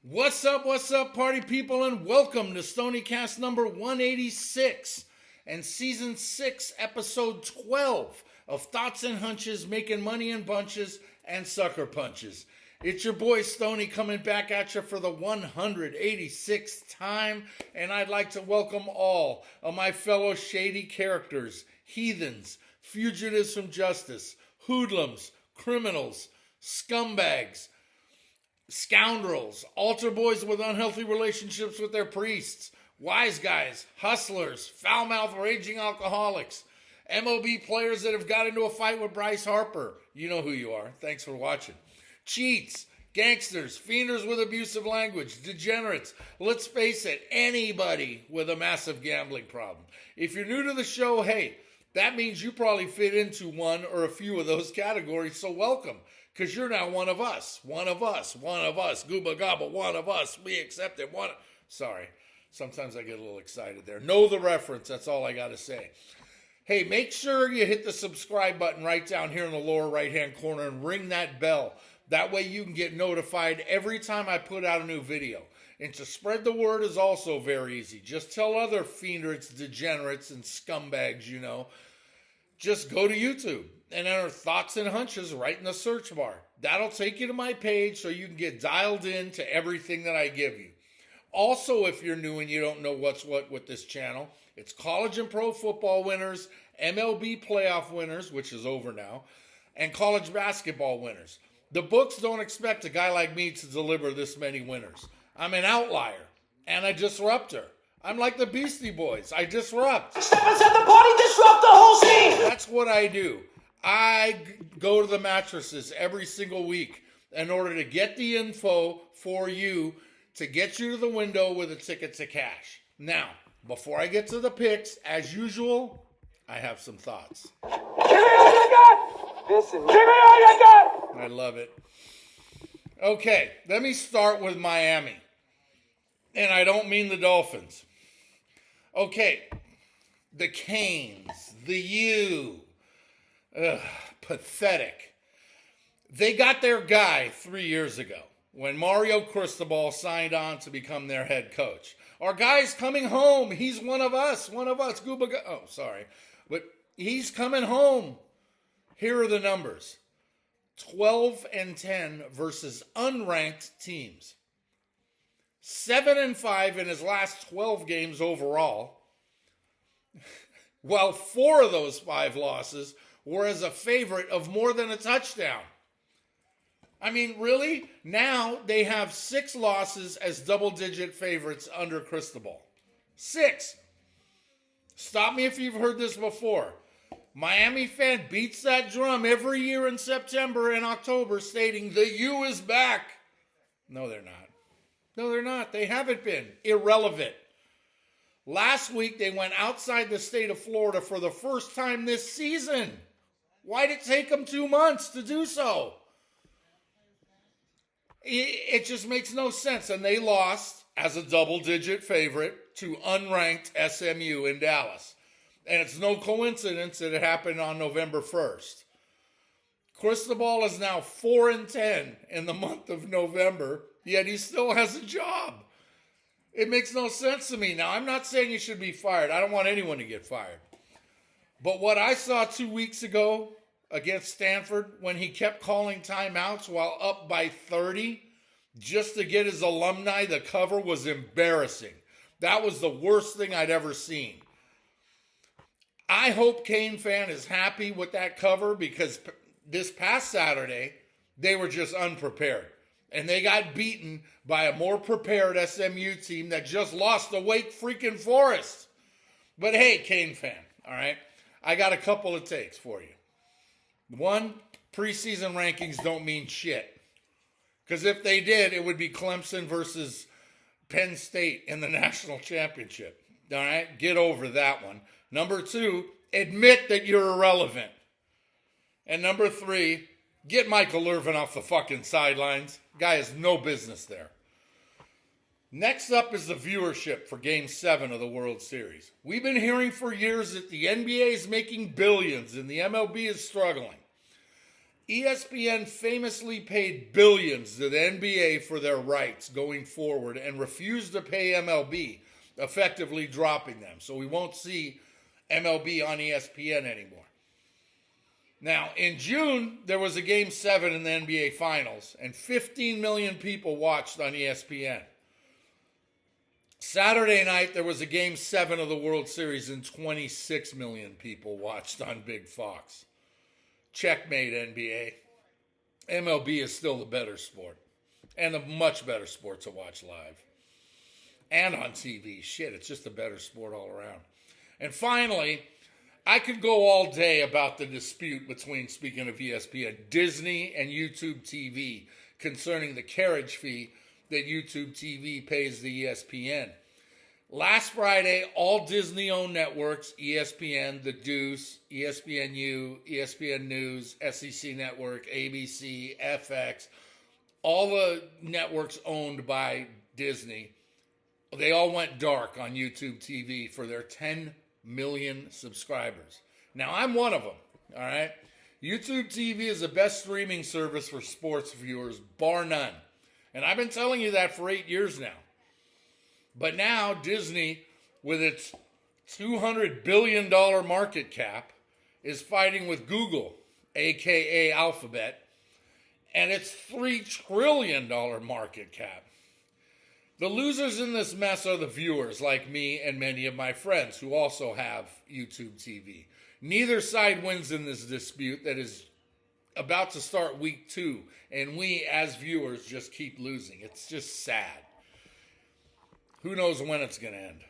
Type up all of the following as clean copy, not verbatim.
What's up, party people, and welcome to Stoniecast number 186 and season 6, episode 12 of Thoughts and Hunches, making money in bunches and sucker punches. It's your boy Stony coming back at you for the 186th time, and I'd like to welcome all of my fellow shady characters, heathens, fugitives from justice, hoodlums, criminals, scumbags, scoundrels, altar boys with unhealthy relationships with their priests, wise guys, hustlers, foul-mouthed raging alcoholics, MLB players that have got into a fight with Bryce Harper. You know who you are. Thanks for watching. Cheats, gangsters, fienders with abusive language, degenerates. Let's face it, anybody with a massive gambling problem. If you're new to the show, hey, that means you probably fit into one or a few of those categories, so welcome. Because you're now one of us, gooba gobba, one of us, we accept it, Sorry, sometimes I get a little excited there. Know the reference, that's all I got to say. Hey, make sure you hit the subscribe button right down here in the lower right-hand corner and ring that bell. That way you can get notified every time I put out a new video. And to spread the word is also very easy. Just tell other fienders, degenerates, and scumbags, you know. Just go to YouTube and enter Thoughts and Hunches right in the search bar. That'll take you to my page so you can get dialed in to everything that I give you. Also, if you're new and you don't know what's what with this channel, it's college and pro football winners, MLB playoff winners, which is over now, and college basketball winners. The books don't expect a guy like me to deliver this many winners. I'm an outlier and a disruptor. I'm like the Beastie Boys. I disrupt. Step inside the party, disrupt the whole scene. That's what I do. I go to the mattresses every single week in order to get the info for you to get you to the window with a ticket to cash. Now, before I get to the picks, as usual, I have some thoughts. Give me all you got. Listen, give me all you got. I love it. Okay, let me start with Miami. And I don't mean the Dolphins. Okay, the Canes, the U. Pathetic. They got their guy 3 years ago when Mario Cristobal signed on to become their head coach. Our guy's coming home. He's one of us. But he's coming home. Here are the numbers. 12-10 versus unranked teams. 7-5 in his last 12 games overall. While 4 of those 5 losses were as a favorite of more than a touchdown. I mean, really? Now they have 6 losses as double-digit favorites under Cristobal. 6. Stop me if you've heard this before. Miami fan beats that drum every year in September and October stating the U is back. No, they're not. No, they're not. They haven't been. Irrelevant. Last week, they went outside the state of Florida for the first time this season. Why did it take them 2 months to do so? It just makes no sense. And they lost as a double-digit favorite to unranked SMU in Dallas. And it's no coincidence that it happened on November 1st. Cristobal is now 4-10 in the month of November, yet he still has a job. It makes no sense to me. Now, I'm not saying he should be fired. I don't want anyone to get fired. But what I saw 2 weeks ago against Stanford when he kept calling timeouts while up by 30 just to get his alumni the cover was embarrassing. That was the worst thing I'd ever seen. I hope Cane fan is happy with that cover because this past Saturday, they were just unprepared. And they got beaten by a more prepared SMU team that just lost to Wake freaking Forest. But hey, Cane fan, all right? I got a couple of takes for you. One, preseason rankings don't mean shit. Because if they did, it would be Clemson versus Penn State in the national championship. All right? Get over that one. Number 2, admit that you're irrelevant. And number 3, get Michael Irvin off the fucking sidelines. Guy has no business there. Next up is the viewership for Game 7 of the World Series. We've been hearing for years that the NBA is making billions and the MLB is struggling. ESPN famously paid billions to the NBA for their rights going forward and refused to pay MLB, effectively dropping them. So we won't see MLB on ESPN anymore. Now, in June, there was a Game 7 in the NBA Finals, and 15 million people watched on ESPN. Saturday night, there was a Game 7 of the World Series, and 26 million people watched on Big Fox. Checkmate, NBA. MLB is still the better sport, and a much better sport to watch live. And on TV. Shit, it's just a better sport all around. And finally, I could go all day about the dispute between, speaking of ESPN, Disney and YouTube TV concerning the carriage fee that YouTube TV pays the ESPN. Last Friday, all Disney-owned networks, ESPN, The Deuce, ESPNU, ESPN News, SEC Network, ABC, FX, all the networks owned by Disney, they all went dark on YouTube TV for their 10 million subscribers. Now, I'm one of them, all right? YouTube TV is the best streaming service for sports viewers, bar none. And I've been telling you that for 8 years now. But now Disney, with its $200 billion market cap, is fighting with Google, a.k.a. Alphabet, and its $3 trillion market cap. The losers in this mess are the viewers, like me and many of my friends who also have YouTube TV. Neither side wins in this dispute that is about to start week 2, and we, as viewers, just keep losing. It's just sad. Who knows when it's going to end?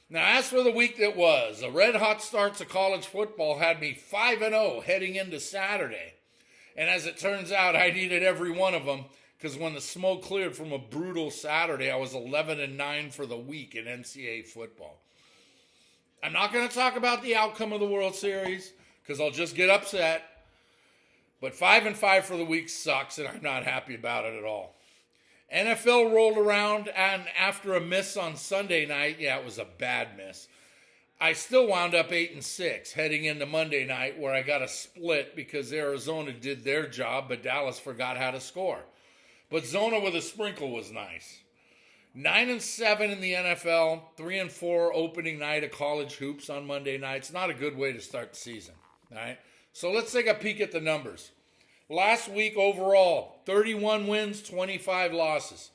Now, as for the week that was, a red-hot start to college football had me 5-0 heading into Saturday. And as it turns out, I needed every one of them, because when the smoke cleared from a brutal Saturday, I was 11-9 for the week in NCAA football. I'm not going to talk about the outcome of the World Series, because I'll just get upset. But 5-5 for the week sucks, and I'm not happy about it at all. NFL rolled around, and after a miss on Sunday night, yeah, it was a bad miss, I still wound up 8-6 heading into Monday night, where I got a split because Arizona did their job, but Dallas forgot how to score. But Zona with a sprinkle was nice. 9-7 in the NFL, 3-4 opening night of college hoops on Monday nights. Not a good way to start the season. All right. So let's take a peek at the numbers. Last week overall, 31 wins, 25 losses,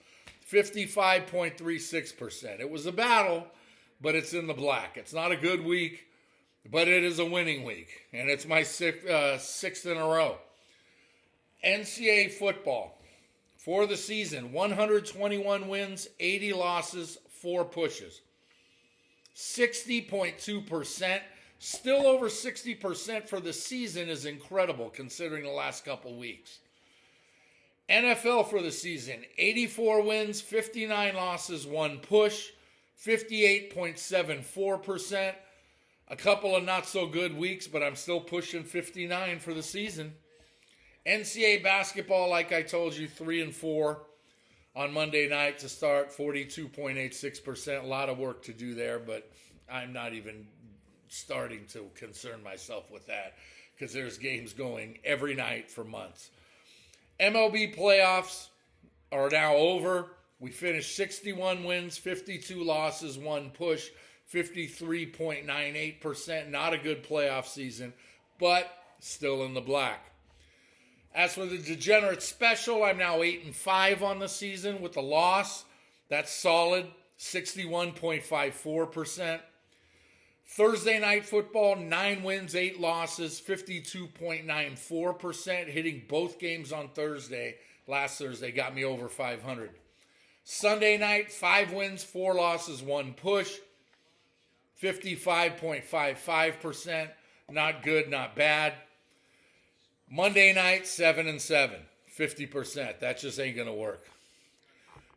55.36%. It was a battle, but it's in the black. It's not a good week, but it is a winning week, and it's my sixth in a row. NCAA football for the season, 121 wins, 80 losses, 4 pushes. 60.2%. Still over 60% for the season is incredible considering the last couple weeks. NFL for the season, 84 wins, 59 losses, 1 push, 58.74%. A couple of not so good weeks, but I'm still pushing 59 for the season. NCAA basketball, like I told you, 3-4 on Monday night to start, 42.86%. A lot of work to do there, but I'm not even starting to concern myself with that because there's games going every night for months. MLB playoffs are now over. We finished 61 wins, 52 losses, 1 push, 53.98%. Not a good playoff season, but still in the black. As for the degenerate special, I'm now 8-5 on the season with a loss. That's solid, 61.54%. Thursday night football, 9 wins, 8 losses, 52.94%. Hitting both games on Thursday, last Thursday, got me over 500. Sunday night, 5 wins, 4 losses, 1 push, 55.55%. Not good, not bad. Monday night, 7-7, 50%. That just ain't going to work.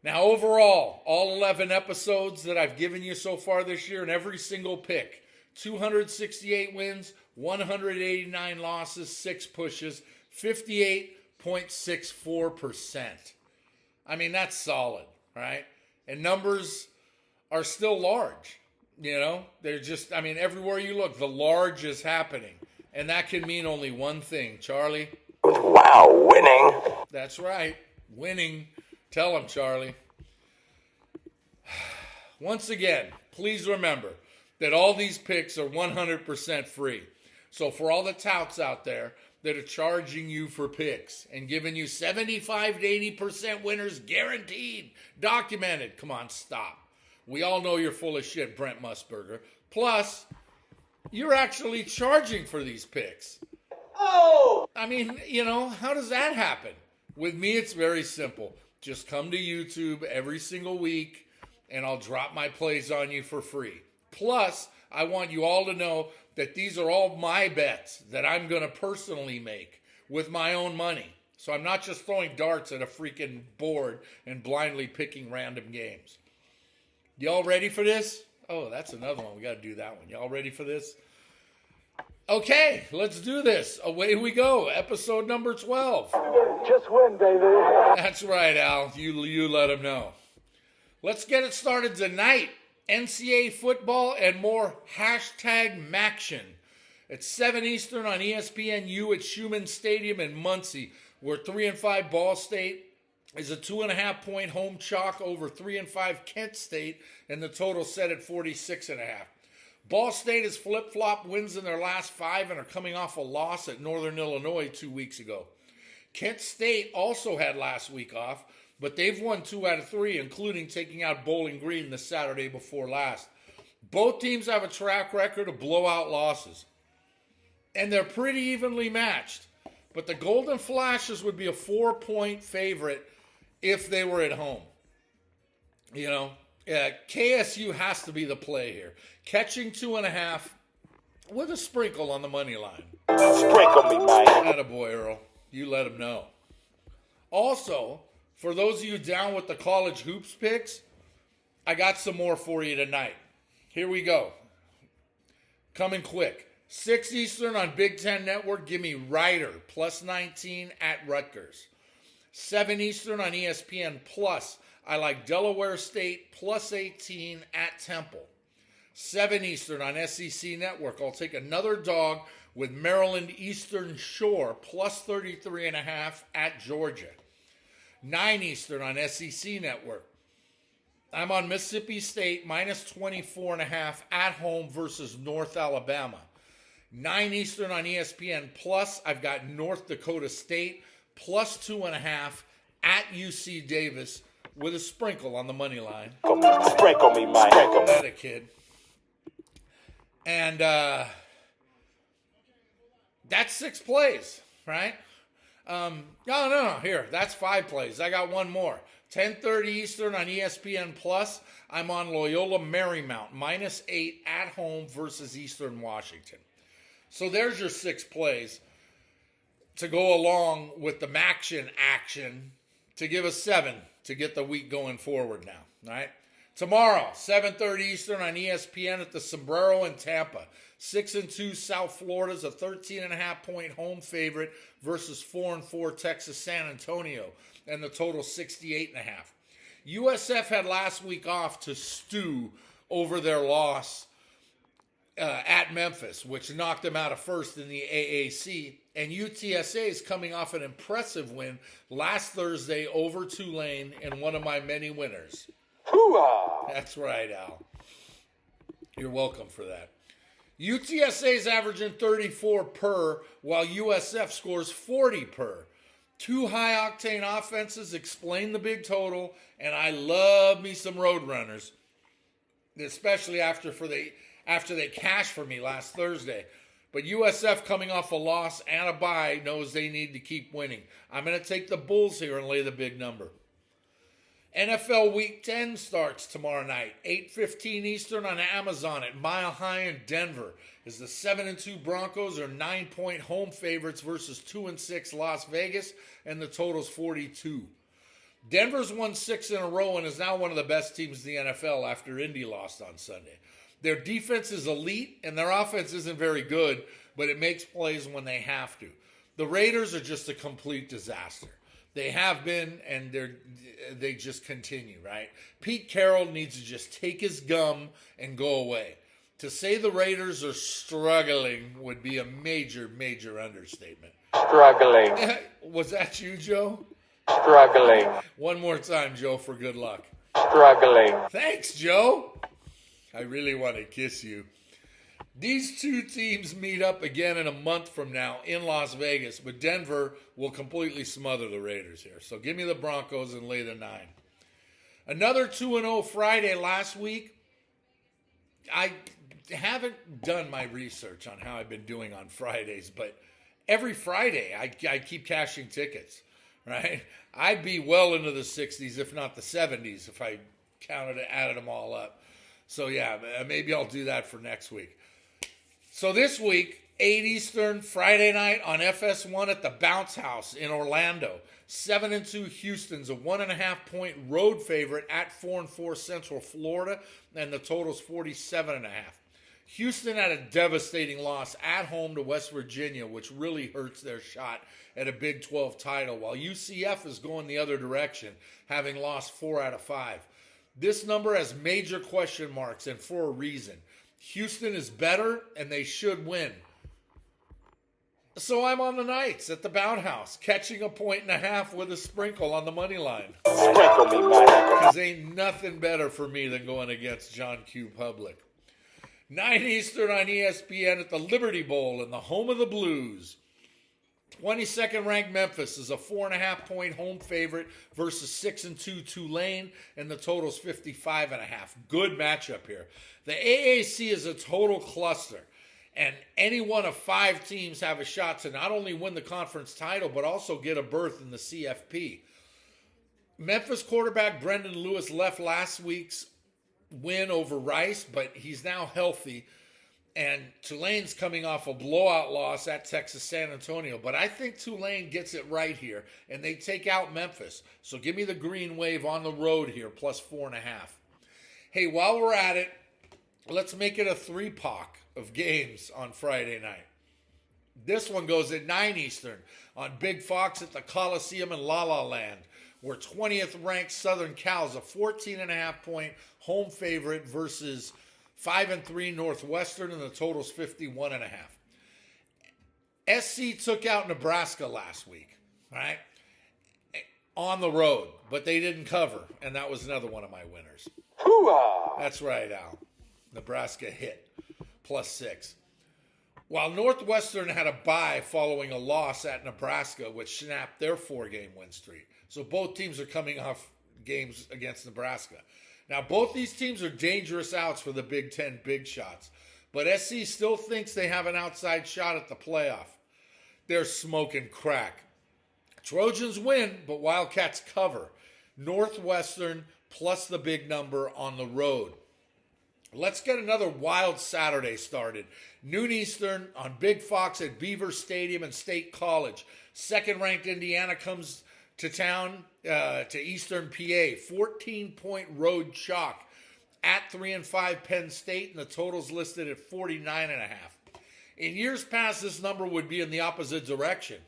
Now, overall, all 11 episodes that I've given you so far this year and every single pick, 268 wins, 189 losses, 6 pushes, 58.64%. I mean, that's solid, right? And numbers are still large, you know? They're just, everywhere you look, the large is happening. And that can mean only one thing, Charlie. Wow, winning. That's right, winning. Tell him, Charlie. Once again, please remember that all these picks are 100% free. So for all the touts out there that are charging you for picks and giving you 75 to 80% winners guaranteed, documented, come on, stop. We all know you're full of shit, Brent Musburger. Plus, you're actually charging for these picks. Oh! I mean, how does that happen? With me, it's very simple. Just come to YouTube every single week, and I'll drop my plays on you for free. Plus, I want you all to know that these are all my bets that I'm going to personally make with my own money. So I'm not just throwing darts at a freaking board and blindly picking random games. Y'all ready for this? Oh, that's another one. We got to do that one. Y'all ready for this? Okay, let's do this. Away we go. Episode number 12. Just win, baby. That's right, Al. You let him know. Let's get it started tonight. NCAA football and more #Maction. It's 7 Eastern on ESPNU at Schumann Stadium in Muncie, where 3-5 Ball State is a 2.5-point home chalk over 3-5 Kent State, and the total set at 46.5. Ball State has flip-flopped wins in their last 5 and are coming off a loss at Northern Illinois 2 weeks ago. Kent State also had last week off, but they've won 2 out of 3, including taking out Bowling Green the Saturday before last. Both teams have a track record of blowout losses, and they're pretty evenly matched. But the Golden Flashes would be a 4-point favorite if they were at home. KSU has to be the play here. Catching 2.5 with a sprinkle on the money line. Sprinkle me, man. Attaboy, Earl. You let him know. Also, for those of you down with the college hoops picks, I got some more for you tonight. Here we go. Coming quick. 6 Eastern on Big Ten Network. Give me Ryder plus 19 at Rutgers. 7 Eastern on ESPN Plus. I like Delaware State plus 18 at Temple. 7 Eastern on SEC Network. I'll take another dog with Maryland Eastern Shore plus 33.5 at Georgia. 9 Eastern on SEC Network. I'm on Mississippi State minus 24.5 at home versus North Alabama. 9 Eastern on ESPN Plus. I've got North Dakota State plus 2.5 at UC Davis with a sprinkle on the money line. Sprinkle me, man. Sprinkle That a kid. And that's 6 plays, right? No. Here, that's 5 plays. I got one more. 10:30 Eastern on ESPN Plus. I'm on Loyola Marymount minus 8 at home versus Eastern Washington. So there's your 6 plays to go along with the Maction action to give us 7 to get the week going forward now. All right. Tomorrow, 7:30 Eastern on ESPN at the Sombrero in Tampa. 6-2 South Florida's a 13.5-point home favorite versus 4-4 Texas San Antonio, and the total 68.5. USF had last week off to stew over their loss at Memphis, which knocked them out of first in the AAC. And UTSA is coming off an impressive win last Thursday over Tulane in one of my many winners. Hoo-ah! That's right, Al. You're welcome for that. UTSA is averaging 34 per, while USF scores 40 per. 2 high-octane offenses explain the big total, and I love me some Roadrunners, especially after they cashed for me last Thursday. But USF, coming off a loss and a bye, knows they need to keep winning. I'm going to take the Bulls here and lay the big number. NFL Week 10 starts tomorrow night, 8:15 Eastern on Amazon at Mile High in Denver, as the 7-2 Broncos are 9-point home favorites versus 2-6 Las Vegas, and the total's 42. Denver's won 6 in a row and is now one of the best teams in the NFL after Indy lost on Sunday. Their defense is elite, and their offense isn't very good, but it makes plays when they have to. The Raiders are just a complete disaster. They have been, and they just continue, right? Pete Carroll needs to just take his gum and go away. To say the Raiders are struggling would be a major, major understatement. Struggling. Was that you, Joe? Struggling. One more time, Joe, for good luck. Struggling. Thanks, Joe. I really want to kiss you. These two teams meet up again in a month from now in Las Vegas, but Denver will completely smother the Raiders here. So give me the Broncos and lay the 9. Another 2-0 Friday last week. I haven't done my research on how I've been doing on Fridays, but every Friday I keep cashing tickets, right? I'd be well into the 60s, if not the 70s, if I added them all up. So yeah, maybe I'll do that for next week. So this week, 8 Eastern, Friday night on FS1 at the Bounce House in Orlando. 7-2 Houston's a 1.5-point road favorite at 4-4 Central Florida, and the total's 47.5. Houston had a devastating loss at home to West Virginia, which really hurts their shot at a Big 12 title, while UCF is going the other direction, having lost 4 out of 5. This number has major question marks, and for a reason. Houston is better, and they should win. So I'm on the Knights at the Bounce House, catching a 1.5 with a sprinkle on the money line. Sprinkle me, man. Because ain't nothing better for me than going against John Q. Public. 9 Eastern on ESPN at the Liberty Bowl in the home of the Blues. 22nd ranked Memphis is a 4.5-point home favorite versus 6-2 Tulane, and the total's 55.5. Good matchup here. The AAC is a total cluster, and any one of 5 teams have a shot to not only win the conference title, but also get a berth in the CFP. Memphis quarterback Brendan Lewis left last week's win over Rice, but he's now healthy. And Tulane's coming off a blowout loss at Texas San Antonio. But I think Tulane gets it right here, and they take out Memphis. So give me the green wave on the road here, plus 4.5. Hey, while we're at it, let's make it a 3-pack of games on Friday night. This one goes at 9 Eastern on Big Fox at the Coliseum in La La Land, where 20th ranked Southern Cal is a 14.5-point home favorite versus 5-3 Northwestern, and the total's 51.5. SC took out Nebraska last week, right? On the road, but they didn't cover, and that was another one of my winners. Hoo-ah! That's right, Al. Nebraska hit, plus 6. While Northwestern had a bye following a loss at Nebraska, which snapped their 4-game win streak. So both teams are coming off games against Nebraska. Now, both these teams are dangerous outs for the Big Ten big shots, but SC still thinks they have an outside shot at the playoff. They're smoking crack. Trojans win, but Wildcats cover. Northwestern plus the big number on the road. Let's get another wild Saturday started. Noon Eastern on Big Fox at Beaver Stadium and State College. Second-ranked Indiana comes to town, to Eastern PA. 14-point road chalk at 3-5 Penn State, and the total's listed at 49.5. In years past, this number would be in the opposite direction.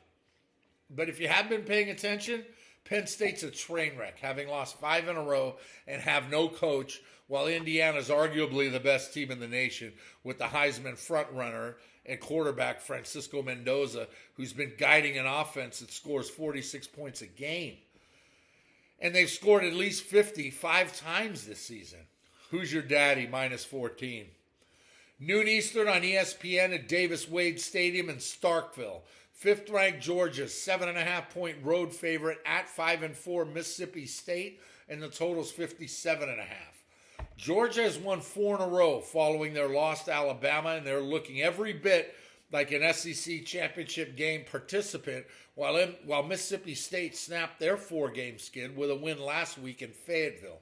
But if you have been paying attention, Penn State's a train wreck, having lost 5 in a row and have no coach, while Indiana's arguably the best team in the nation with the Heisman frontrunner and quarterback Francisco Mendoza, who's been guiding an offense that scores 46 points a game. And they've scored at least 55 times this season. Who's your daddy, minus 14? Noon Eastern on ESPN at Davis Wade Stadium in Starkville. 5th-ranked Georgia's 7.5-point road favorite at 5-4 Mississippi State, and the total's 57.5. Georgia has won 4 in a row following their loss to Alabama, and they're looking every bit like an SEC championship game participant, while Mississippi State snapped their 4-game skid with a win last week in Fayetteville.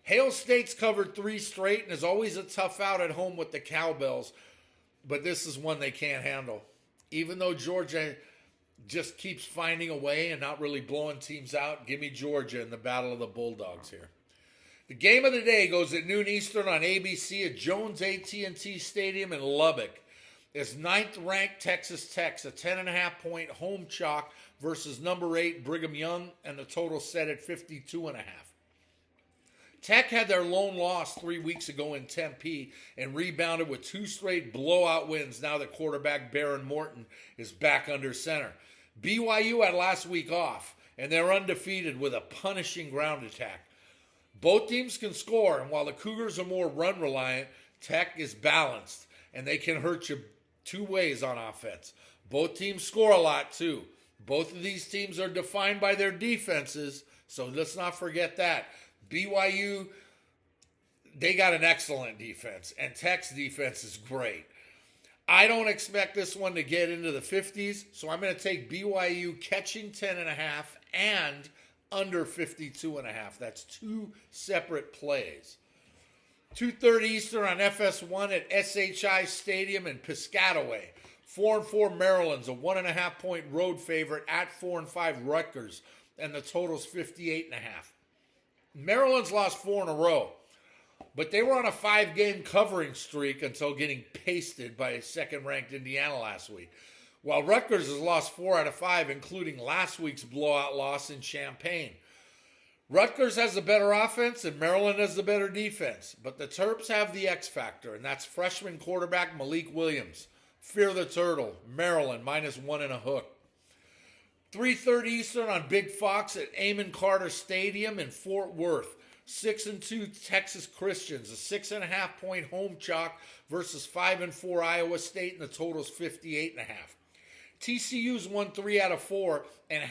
Hail State's covered 3 straight and is always a tough out at home with the Cowbells, but this is one they can't handle. Even though Georgia just keeps finding a way and not really blowing teams out, give me Georgia in the Battle of the Bulldogs here. The game of the day goes at noon Eastern on ABC at Jones AT&T Stadium in Lubbock. It's 9th-ranked Texas Tech, a 10.5-point home chalk versus number 8 Brigham Young, and the total set at 52.5. Tech had their lone loss 3 weeks ago in Tempe and rebounded with 2 straight blowout wins now that quarterback Baron Morton is back under center. BYU had last week off, and they're undefeated with a punishing ground attack. Both teams can score, and while the Cougars are more run-reliant, Tech is balanced, and they can hurt you 2 ways on offense. Both teams score a lot, too. Both of these teams are defined by their defenses, so let's not forget that. BYU, they got an excellent defense, and Tech's defense is great. I don't expect this one to get into the 50s, so I'm going to take BYU catching 10.5 and under 52.5. That's 2 separate plays. 2:30 Eastern on FS1 at SHI Stadium in Piscataway. 4-4 Maryland's a 1.5-point road favorite at 4-5 Rutgers, and the total's 58.5. Maryland's lost 4 in a row, but they were on a 5-game covering streak until getting pasted by second-ranked Indiana last week, while Rutgers has lost 4 out of 5, including last week's blowout loss in Champaign. Rutgers has the better offense and Maryland has the better defense, but the Terps have the X factor, and that's freshman quarterback Malik Williams. Fear the Turtle, Maryland, -1 and a hook. 3:30 Eastern on Big Fox at Amon Carter Stadium in Fort Worth. 6-2 Texas Christians, a 6.5-point home chalk versus 5-4 Iowa State, and the total's 58.5. TCU's won 3 out of 4 and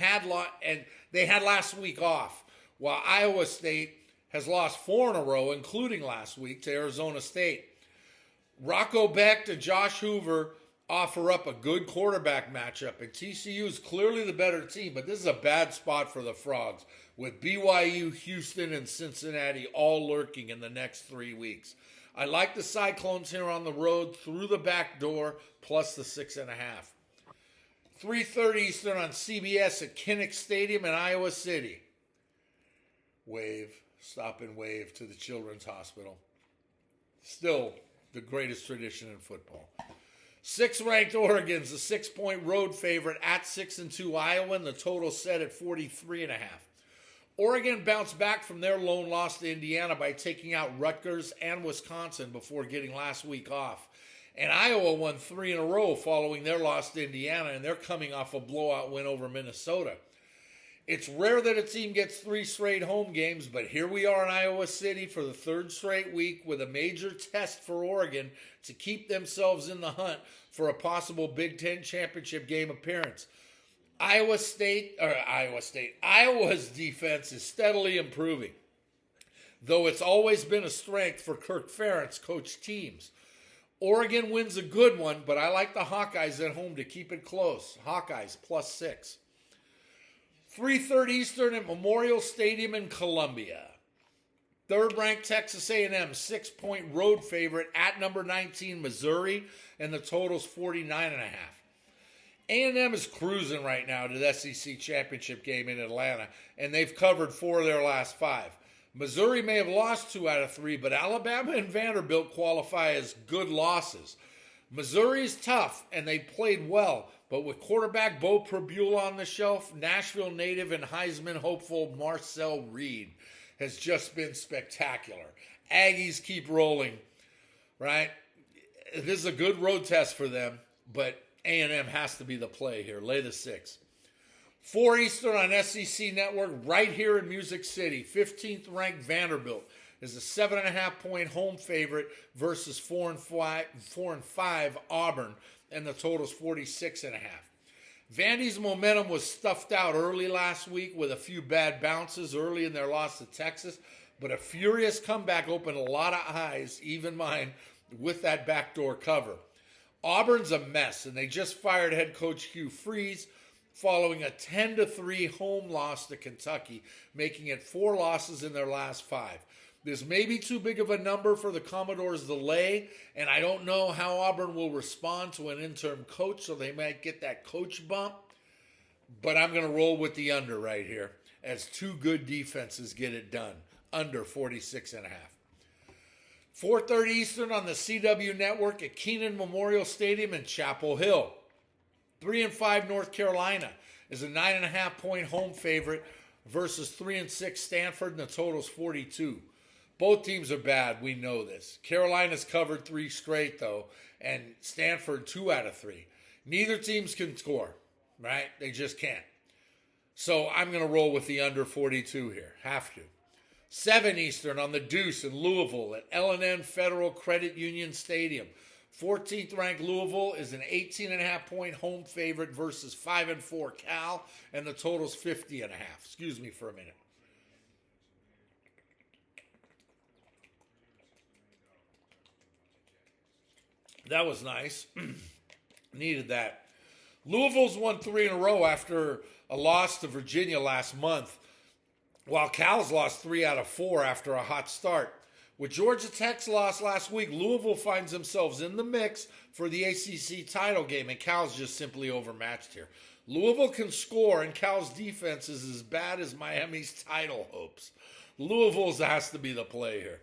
they had last week off, while Iowa State has lost 4 in a row, including last week to Arizona State. Rocco Becht and Josh Hoover offer up a good quarterback matchup, and TCU is clearly the better team, but this is a bad spot for the Frogs, with BYU, Houston, and Cincinnati all lurking in the next 3 weeks. I like the Cyclones here on the road through the back door, plus the 6.5. 3:30 Eastern on CBS at Kinnick Stadium in Iowa City. Stop and wave to the Children's Hospital. Still the greatest tradition in football. 6th-ranked Oregon's a 6-point road favorite at 6-2 Iowa, and the total set at 43.5. Oregon bounced back from their lone loss to Indiana by taking out Rutgers and Wisconsin before getting last week off. And Iowa won 3 in a row following their loss to Indiana, and they're coming off a blowout win over Minnesota. It's rare that a team gets 3 straight home games, but here we are in Iowa City for the 3rd straight week with a major test for Oregon to keep themselves in the hunt for a possible Big Ten championship game appearance. Iowa's defense is steadily improving, though it's always been a strength for Kirk Ferentz coach teams. Oregon wins a good one, but I like the Hawkeyes at home to keep it close. Hawkeyes +6. 3:30 Eastern at Memorial Stadium in Columbia. 3rd-ranked Texas A&M 6-point road favorite at number 19 Missouri, and the total's 49.5. A&M is cruising right now to the SEC championship game in Atlanta, and they've covered 4 of their last 5. Missouri may have lost 2 out of 3, but Alabama and Vanderbilt qualify as good losses. Missouri's tough, and they played well, but with quarterback Bo Prabula on the shelf, Nashville native and Heisman hopeful Marcel Reed has just been spectacular. Aggies keep rolling, right? This is a good road test for them, but A&M has to be the play here. Lay the 6. 4 Eastern on SEC Network right here in Music City. 15th-ranked Vanderbilt is a 7.5-point home favorite versus 4-5 Auburn, and the total's 46.5. Vandy's momentum was stuffed out early last week with a few bad bounces early in their loss to Texas, but a furious comeback opened a lot of eyes, even mine, with that backdoor cover. Auburn's a mess, and they just fired head coach Hugh Freeze following a 10-3 home loss to Kentucky, making it 4 losses in their last 5. This may be too big of a number for the Commodores to lay, and I don't know how Auburn will respond to an interim coach, so they might get that coach bump. But I'm going to roll with the under right here, as 2 good defenses get it done. Under 46.5. 4:30 Eastern on the CW Network at Kenan Memorial Stadium in Chapel Hill. 3-5 North Carolina is a 9.5-point home favorite versus 3-6 Stanford, and the total's 42. Both teams are bad. We know this. Carolina's covered 3 straight, though, and Stanford 2 out of 3. Neither teams can score, right? They just can't. So I'm going to roll with the under 42 here. Have to. 7 Eastern on the Deuce in Louisville at L&N Federal Credit Union Stadium. 14th ranked Louisville is an 18.5 point home favorite versus 5-4 Cal, and the total's 50.5. Excuse me for a minute. That was nice. Needed that. Louisville's won 3 in a row after a loss to Virginia last month, while Cal's lost 3 out of 4 after a hot start. With Georgia Tech's loss last week, Louisville finds themselves in the mix for the ACC title game, and Cal's just simply overmatched here. Louisville can score, and Cal's defense is as bad as Miami's title hopes. Louisville's has to be the play here.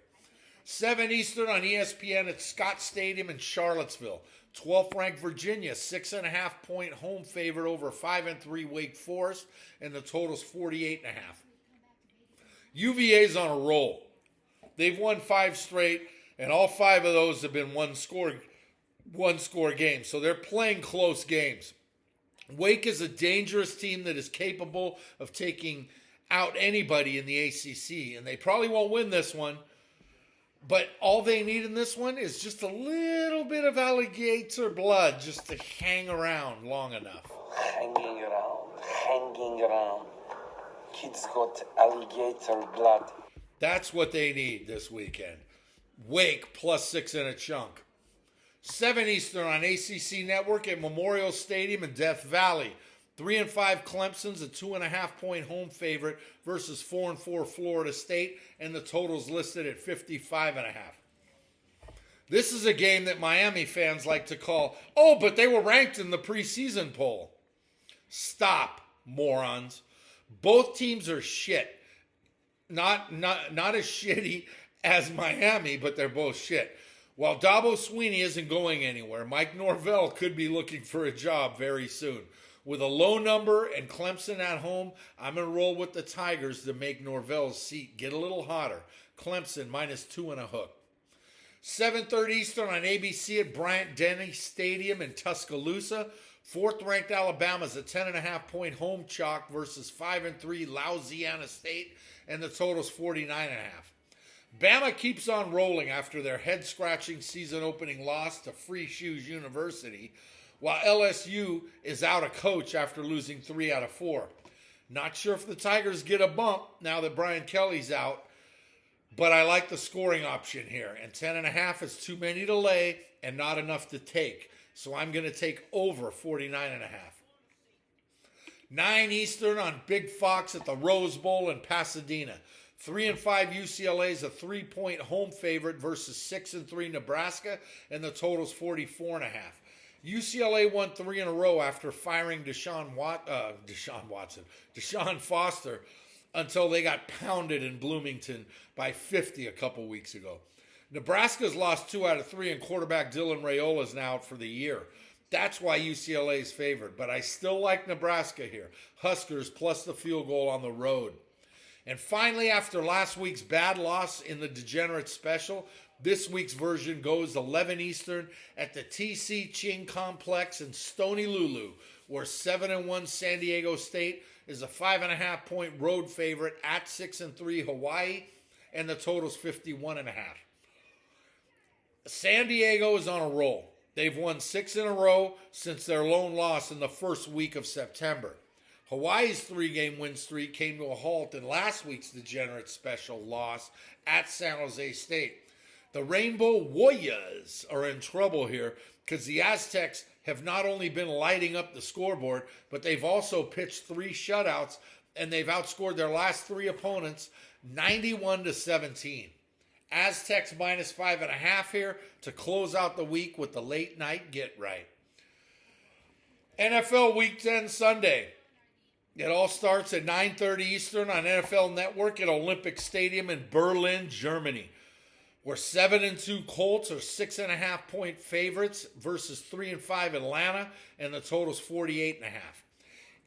7 Eastern on ESPN at Scott Stadium in Charlottesville. 12th ranked Virginia, 6.5 point home favorite over 5-3 Wake Forest, and the total's 48.5. UVA's on a roll. They've won 5 straight, and all 5 of those have been one score games. So they're playing close games. Wake is a dangerous team that is capable of taking out anybody in the ACC, and they probably won't win this one. But all they need in this one is just a little bit of alligator blood just to hang around long enough. Hanging around. Kids got alligator blood. That's what they need this weekend. Wake +6 in a chunk. 7 Eastern on ACC Network at Memorial Stadium in Death Valley. 3-5 Clemson's a 2.5 point home favorite versus 4-4 Florida State, and the total's listed at 55.5. This is a game that Miami fans like to call, oh, but they were ranked in the preseason poll. Stop, morons. Both teams are shit. Not as shitty as Miami, but they're both shit. While Dabo Swinney isn't going anywhere, Mike Norvell could be looking for a job very soon. With a low number and Clemson at home, I'm going to roll with the Tigers to make Norvell's seat get a little hotter. Clemson -2 and a hook. 7:30 Eastern on ABC at Bryant-Denny Stadium in Tuscaloosa. 4th ranked Alabama's a 10.5 point home chalk versus 5-3 Louisiana State, and the total's 49.5. Bama keeps on rolling after their head-scratching season-opening loss to Free Shoes University, while LSU is out a coach after losing 3 out of 4. Not sure if the Tigers get a bump now that Brian Kelly's out, but I like the scoring option here. And 10.5 is too many to lay and not enough to take. So I'm going to take over 49.5. 9 Eastern on Big Fox at the Rose Bowl in Pasadena. 3-5 UCLA is a 3-point home favorite versus 6-3 Nebraska, and the total's 44.5. UCLA won 3 in a row after firing Deshaun Foster until they got pounded in Bloomington by 50 a couple weeks ago. Nebraska's lost 2 out of 3, and quarterback Dylan Raiola is now out for the year. That's why UCLA is favored, but I still like Nebraska here. Huskers plus the field goal on the road. And finally, after last week's bad loss in the Degenerate Special, this week's version goes 11 Eastern at the TC Ching Complex in Stony Lulu, where 7-1 San Diego State is a 5.5 point road favorite at 6-3 Hawaii, and the total's 51.5. San Diego is on a roll. They've won 6 in a row since their lone loss in the first week of September. Hawaii's 3-game win streak came to a halt in last week's Degenerate Special loss at San Jose State. The Rainbow Warriors are in trouble here because the Aztecs have not only been lighting up the scoreboard, but they've also pitched 3 shutouts, and they've outscored their last 3 opponents 91-17. Aztecs -5.5 here to close out the week with the late night get right. NFL Week 10 Sunday. It all starts at 9:30 Eastern on NFL Network at Olympic Stadium in Berlin, Germany, where 7-2 Colts are 6.5 point favorites versus 3-5 Atlanta, and the total's 48.5.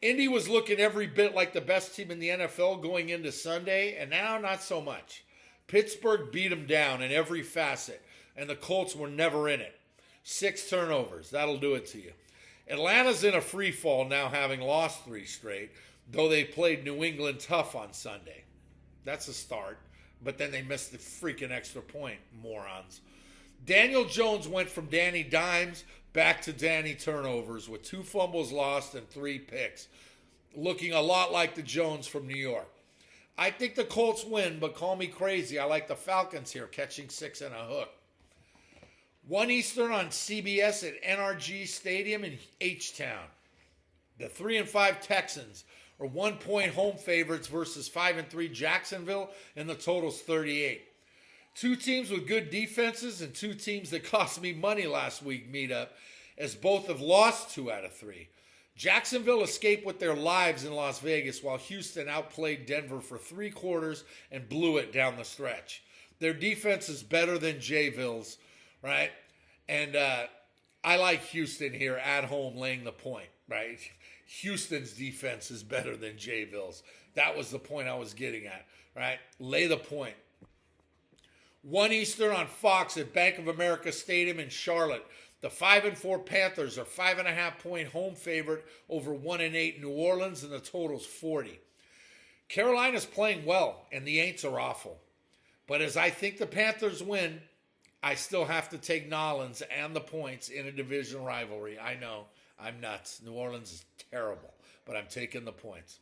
Indy was looking every bit like the best team in the NFL going into Sunday, and now not so much. Pittsburgh beat them down in every facet, and the Colts were never in it. 6 turnovers. That'll do it to you. Atlanta's in a free fall now, having lost 3 straight, though they played New England tough on Sunday. That's a start, but then they missed the freaking extra point, morons. Daniel Jones went from Danny Dimes back to Danny Turnovers with 2 fumbles lost and 3 picks, looking a lot like the Jones from New York. I think the Colts win, but call me crazy. I like the Falcons here, catching 6 and a hook. 1 Eastern on CBS at NRG Stadium in H-Town. The 3-5 Texans are 1-point home favorites versus 5-3 Jacksonville, and the total's 38. 2 teams with good defenses and 2 teams that cost me money last week meet up, as both have lost 2 out of 3. Jacksonville escaped with their lives in Las Vegas, while Houston outplayed Denver for 3 quarters and blew it down the stretch. Their defense is better than Jayville's, right? And I like Houston here at home laying the point, right? Houston's defense is better than Jayville's. That was the point I was getting at, right? Lay the point. 1 Eastern on Fox at Bank of America Stadium in Charlotte. The 5-4 Panthers are 5.5-point home favorite over 1-8 New Orleans, and the total's 40. Carolina's playing well, and the Aints are awful. But as I think the Panthers win, I still have to take Nolans and the points in a division rivalry. I know, I'm nuts. New Orleans is terrible, but I'm taking the points.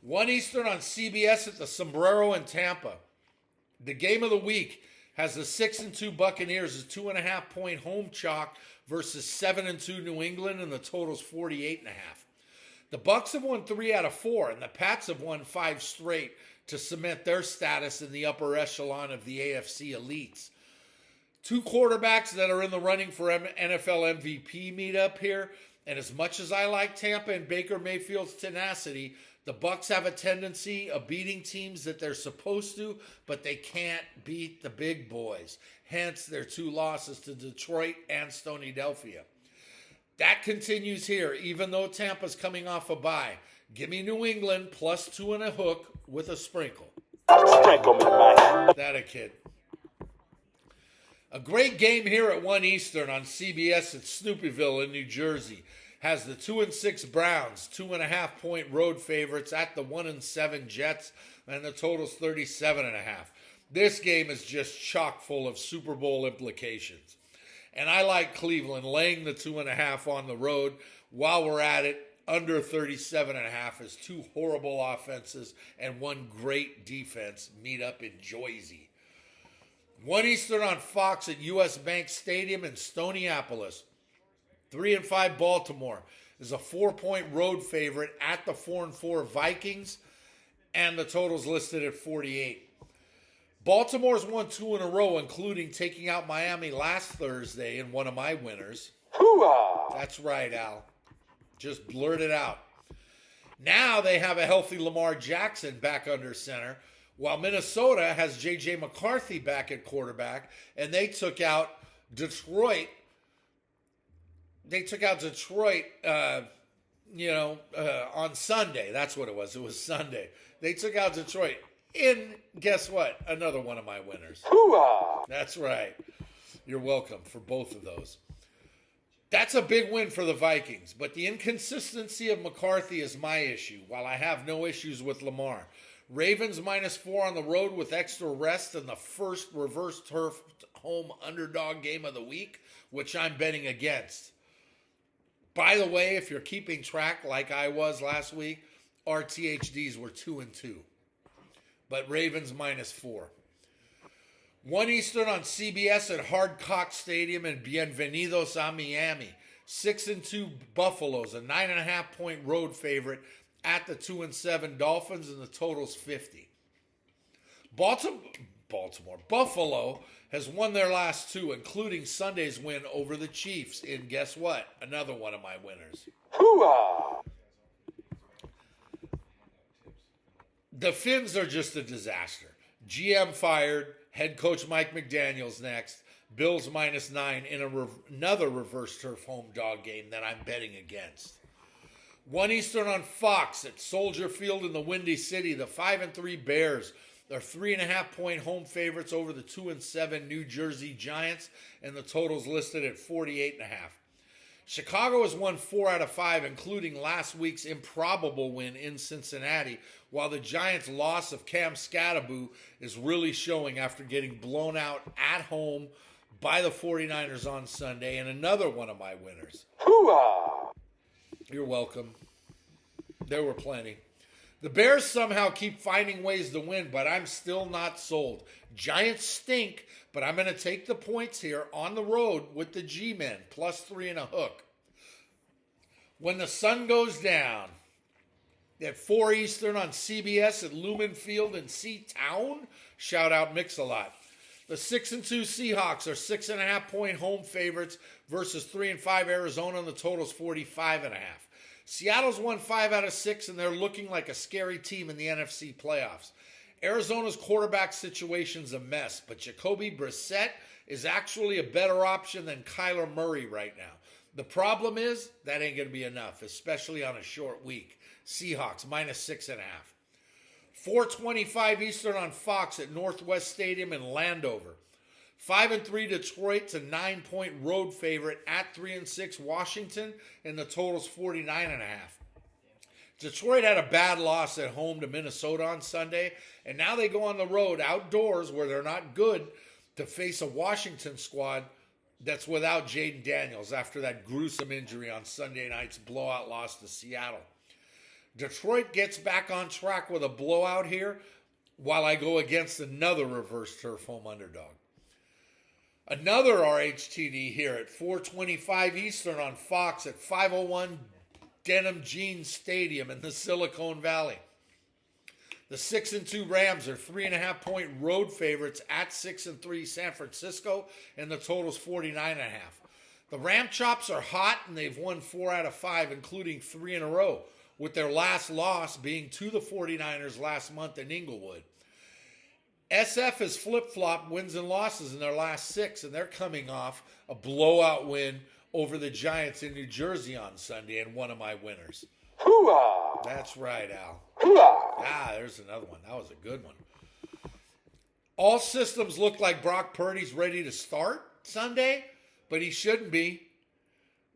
1 Eastern on CBS at the Sombrero in Tampa. The game of the week has the 6-2 Buccaneers as 2.5-point home chalk versus 7-2 New England, and the total's 48.5. The Bucs have won 3 out of 4, and the Pats have won 5 straight to cement their status in the upper echelon of the AFC elites. 2 quarterbacks that are in the running for NFL MVP meet up here, and as much as I like Tampa and Baker Mayfield's tenacity, the Bucs have a tendency of beating teams that they're supposed to, but they can't beat the big boys. Hence, their 2 losses to Detroit and Stoniecasts. That continues here, even though Tampa's coming off a bye. Give me New England plus 2 and a hook with a sprinkle. Sprinkle me, man. That a kid. A great game here at 1 Eastern on CBS at Snoopyville in New Jersey has the 2-6 Browns, 2.5-point road favorites at the 1-7 Jets, and the total's 37.5. This game is just chock full of Super Bowl implications. And I like Cleveland laying the 2.5 on the road. While we're at it, under 37.5 as 2 horrible offenses and 1 great defense meet up in Jersey. 1 Eastern on Fox at US Bank Stadium in Stoneyappolis. 3-5 Baltimore is a 4-point road favorite at the 4-4 Vikings, and the total's listed at 48. Baltimore's won 2 in a row, including taking out Miami last Thursday in one of my winners. Hoo-ah! That's right, Al. Just blurt it out. Now they have a healthy Lamar Jackson back under center, while Minnesota has J.J. McCarthy back at quarterback, and they took out Detroit. On Sunday. That's what it was. It was Sunday. They took out Detroit in, guess what? Another one of my winners. Hoo-ah! That's right. You're welcome for both of those. That's a big win for the Vikings, but the inconsistency of McCarthy is my issue, while I have no issues with Lamar. Ravens -4 on the road with extra rest in the first reverse turf home underdog game of the week, which I'm betting against. By the way, if you're keeping track like I was last week, RTHDs were 2-2. But Ravens -4. 1 Eastern on CBS at Hard Cock Stadium in Bienvenidos a Miami. 6-2 Buffaloes, a 9.5-point road favorite at the 2-7 Dolphins, and the total's 50. Buffalo has won their last 2, including Sunday's win over the Chiefs in, guess what? Another one of my winners. Hoo-ah! The Finns are just a disaster. GM fired, head coach Mike McDaniel's next, Bills -9 in another reverse turf home dog game that I'm betting against. 1 Eastern on Fox at Soldier Field in the Windy City, the 5-3 Bears They're 3.5-point home favorites over the 2-7 New Jersey Giants, and the total's listed at 48.5. Chicago has won 4 out of 5, including last week's improbable win in Cincinnati, while the Giants' loss of Cam Scattaboo is really showing after getting blown out at home by the 49ers on Sunday, and another one of my winners. Hoo-ah! You're welcome. There were plenty. The Bears somehow keep finding ways to win, but I'm still not sold. Giants stink, but I'm going to take the points here on the road with the G-Men, +3 and a hook. When the sun goes down at 4 Eastern on CBS at Lumen Field in Seatown, shout out Mix-a-Lot. The 6-2 Seahawks are 6.5-point home favorites versus 3-5 Arizona, and the total's 45.5. Seattle's won 5 out of 6, and they're looking like a scary team in the NFC playoffs. Arizona's quarterback situation's a mess, but Jacoby Brissett is actually a better option than Kyler Murray right now. The problem is that ain't going to be enough, especially on a short week. Seahawks, -6.5. 4:25 Eastern on Fox at Northwest Stadium in Landover. 5-3 Detroit's a 9-point road favorite at 3-6 Washington, and the total's 49.5. Detroit had a bad loss at home to Minnesota on Sunday, and now they go on the road outdoors where they're not good to face a Washington squad that's without Jaden Daniels after that gruesome injury on Sunday night's blowout loss to Seattle. Detroit gets back on track with a blowout here, while I go against another reverse turf home underdog. Another RHTD here at 4:25 Eastern on Fox at 501 Denim Jeans Stadium in the Silicon Valley. The 6-2 Rams are 3.5-point road favorites at 6-3 San Francisco, and the total's 49.5. The Ram Chops are hot, and they've won 4 out of 5, including 3 in a row, with their last loss being to the 49ers last month in Inglewood. SF has flip-flopped wins and losses in their last 6, and they're coming off a blowout win over the Giants in New Jersey on Sunday, and one of my winners. Hoo-ah! That's right, Al. Hoo-ah! Ah, there's another one. That was a good one. All systems look like Brock Purdy's ready to start Sunday, but he shouldn't be.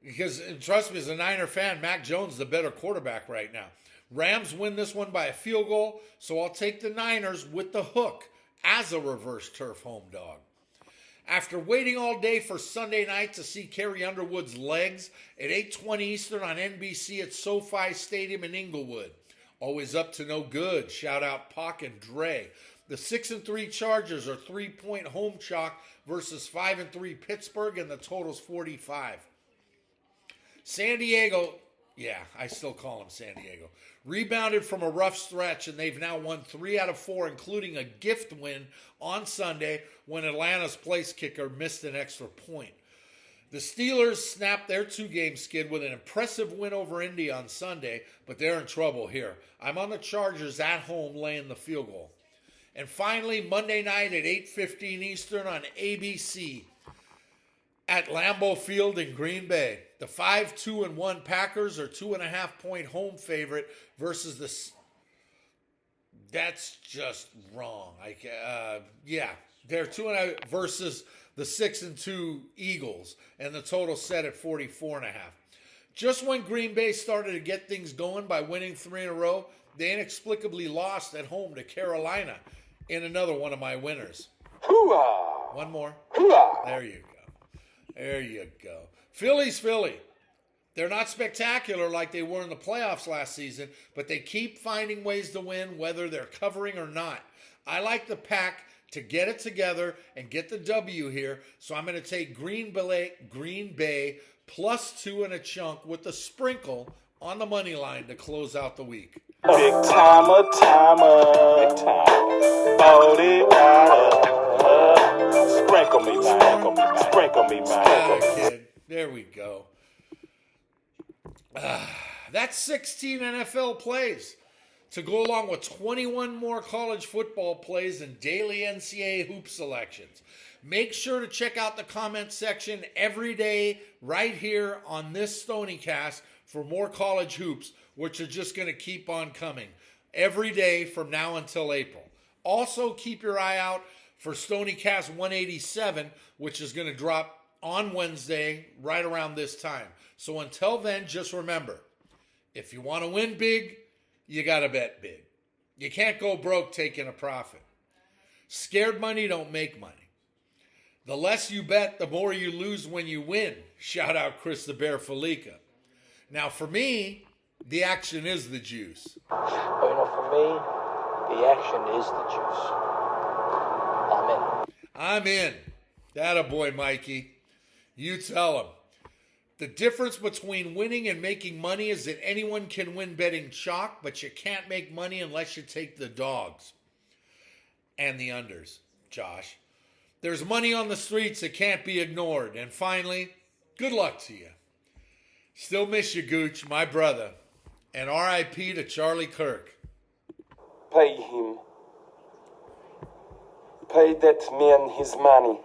Because, and trust me, as a Niner fan, Mac Jones is the better quarterback right now. Rams win this one by a field goal, so I'll take the Niners with the hook as a reverse turf home dog. After waiting all day for Sunday night to see Carrie Underwood's legs at 8:20 Eastern on NBC at SoFi Stadium in Inglewood. Always up to no good. Shout out Pac and Dre. The 6-3 Chargers are 3-point home chalk versus 5-3 Pittsburgh, and the total's 45. San Diego, yeah, I still call them San Diego, rebounded from a rough stretch, and they've now won 3 out of 4, including a gift win on Sunday when Atlanta's place kicker missed an extra point. The Steelers snapped their 2-game skid with an impressive win over Indy on Sunday, but they're in trouble here. I'm on the Chargers at home laying the field goal. And finally, Monday night at 8:15 Eastern on ABC at Lambeau Field in Green Bay. The 5-2-1 Packers are 2.5-point home favorite versus the... That's just wrong. They're 2.5 versus the 6-2 Eagles, and the total set at 44.5. Just when Green Bay started to get things going by winning 3 in a row, they inexplicably lost at home to Carolina in another one of my winners. Hoo-ah! One more. Hoo-ah! There you go. There you go. Philly's Philly. They're not spectacular like they were in the playoffs last season, but they keep finding ways to win whether they're covering or not. I like the Pack to get it together and get the W here, so I'm going to take Green Bay +2 and a chunk with the sprinkle on the money line to close out the week. Big timer. Big time. 40 Sprinkle me, man. Sprinkle me, man. Kid. There we go. That's 16 NFL plays to go along with 21 more college football plays and daily NCAA hoop selections. Make sure to check out the comment section every day right here on this Stoniecast for more college hoops, which are just going to keep on coming every day from now until April. Also, keep your eye out for STONIECAST 187, which is going to drop on Wednesday right around this time. So until then, just remember, if you want to win big, you got to bet big. You can't go broke taking a profit. Scared money don't make money. The less you bet, the more you lose when you win. Shout out Chris the Bear FALLICA. Now for me, the action is the juice. For me, the action is the juice. I'm in. Attaboy, Mikey. You tell him. The difference between winning and making money is that anyone can win betting chalk, but you can't make money unless you take the dogs and the unders, Josh. There's money on the streets that can't be ignored. And finally, good luck to you. Still miss you, Gooch, my brother. And R.I.P. to Charlie Kirk. Pay him. Pay that man his money.